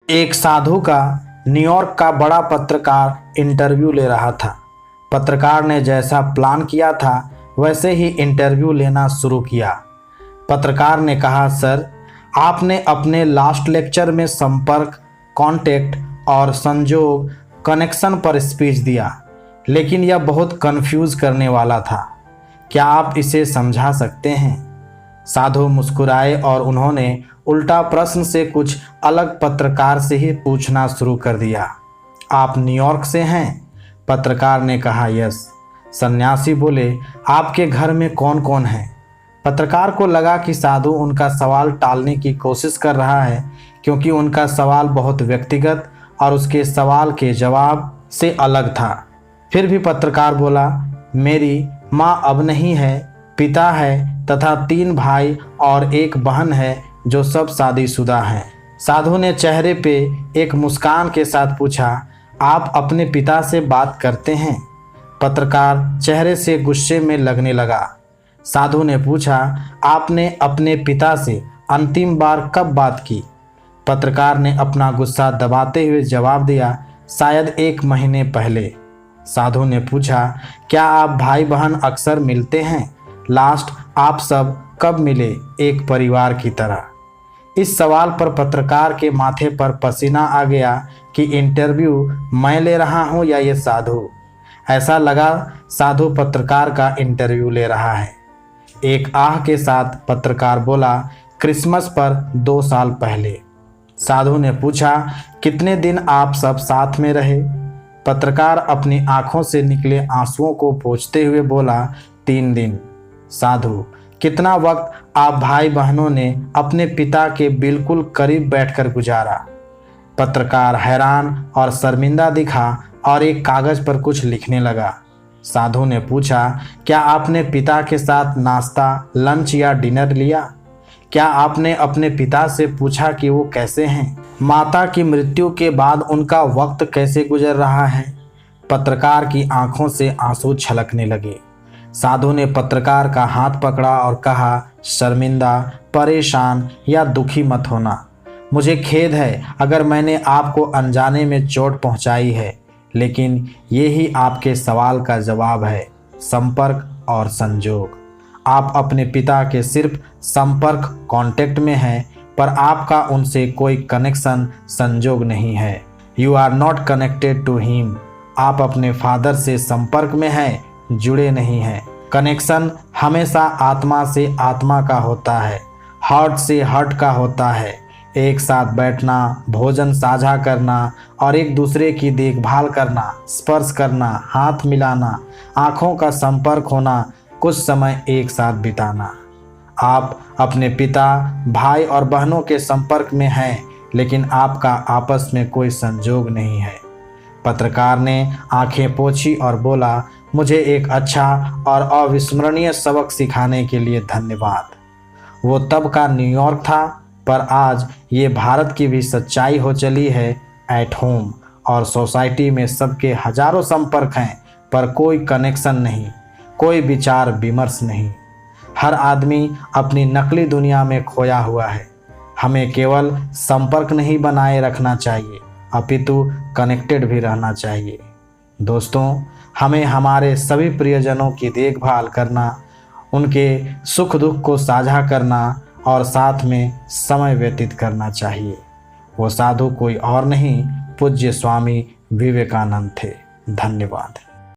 एक साधु का न्यूयॉर्क का बड़ा पत्रकार इंटरव्यू ले रहा था। पत्रकार ने जैसा प्लान किया था वैसे ही इंटरव्यू लेना शुरू किया। पत्रकार ने कहा, सर, आपने अपने लास्ट लेक्चर में संपर्क, कांटेक्ट और संजोग, कनेक्शन पर स्पीच दिया, लेकिन यह बहुत कंफ्यूज करने वाला था। क्या आप इसे समझा सकते हैं? साधु मुस्कुराए और उन्होंने उल्टा प्रश्न से कुछ अलग पत्रकार से ही पूछना शुरू कर दिया। आप न्यूयॉर्क से हैं? पत्रकार ने कहा, यस। सन्यासी बोले, आपके घर में कौन कौन है? पत्रकार को लगा कि साधु उनका सवाल टालने की कोशिश कर रहा है, क्योंकि उनका सवाल बहुत व्यक्तिगत और उसके सवाल के जवाब से अलग था। फिर भी पत्रकार बोला, मेरी माँ अब नहीं है, पिता है तथा 3 भाई और 1 बहन है जो सब शादीशुदा हैं। साधु ने चेहरे पे एक मुस्कान के साथ पूछा, आप अपने पिता से बात करते हैं? पत्रकार चेहरे से गुस्से में लगने लगा। साधु ने पूछा, आपने अपने पिता से अंतिम बार कब बात की? पत्रकार ने अपना गुस्सा दबाते हुए जवाब दिया, शायद 1 महीने पहले। साधु ने पूछा, क्या आप भाई बहन अक्सर मिलते हैं? लास्ट आप सब कब मिले एक परिवार की तरह? इस सवाल पर पत्रकार के माथे पर पसीना आ गया कि इंटरव्यू मैं ले रहा हूं या ये साधु। ऐसा लगा साधु पत्रकार का इंटरव्यू ले रहा है। एक आह के साथ पत्रकार बोला, क्रिसमस पर 2 साल पहले। साधु ने पूछा, कितने दिन आप सब साथ में रहे? पत्रकार अपनी आंखों से निकले आंसुओं को पोंछते हुए बोला, 3 दिन। साधु, कितना वक्त आप भाई बहनों ने अपने पिता के बिल्कुल करीब बैठकर गुजारा? पत्रकार हैरान और शर्मिंदा दिखा और एक कागज पर कुछ लिखने लगा। साधु ने पूछा, क्या आपने पिता के साथ नाश्ता, लंच या डिनर लिया? क्या आपने अपने पिता से पूछा कि वो कैसे हैं? माता की मृत्यु के बाद उनका वक्त कैसे गुजर रहा है? पत्रकार की आंखों से आंसू छलकने लगे। साधु ने पत्रकार का हाथ पकड़ा और कहा, शर्मिंदा, परेशान या दुखी मत होना। मुझे खेद है अगर मैंने आपको अनजाने में चोट पहुंचाई है, लेकिन ये ही आपके सवाल का जवाब है, संपर्क और संजोग। आप अपने पिता के सिर्फ संपर्क, कांटेक्ट में हैं, पर आपका उनसे कोई कनेक्शन, संजोग नहीं है। You are not connected to him. आप अपने फादर से संपर्क में हैं, जुड़े नहीं हैं। कनेक्शन हमेशा आत्मा से आत्मा का होता है, हार्ट से हार्ट का होता है। एक साथ बैठना, भोजन साझा करना और एक दूसरे की देखभाल करना, स्पर्श करना, हाथ मिलाना, आँखों का संपर्क होना, कुछ समय एक साथ बिताना। आप अपने पिता, भाई और बहनों के संपर्क में हैं, लेकिन आपका आपस में कोई संजोग नहीं है। पत्रकार ने आंखें पोंछी और बोला, मुझे एक अच्छा और अविस्मरणीय सबक सिखाने के लिए धन्यवाद। वो तब का न्यूयॉर्क था, पर आज ये भारत की भी सच्चाई हो चली है। एट होम और सोसाइटी में सबके हजारों संपर्क हैं, पर कोई कनेक्शन नहीं, कोई विचार विमर्श नहीं। हर आदमी अपनी नकली दुनिया में खोया हुआ है। हमें केवल संपर्क नहीं बनाए रखना चाहिए, अपितु कनेक्टेड भी रहना चाहिए। दोस्तों, हमें हमारे सभी प्रियजनों की देखभाल करना, उनके सुख दुख को साझा करना और साथ में समय व्यतीत करना चाहिए। वो साधु कोई और नहीं, पूज्य स्वामी विवेकानंद थे। धन्यवाद।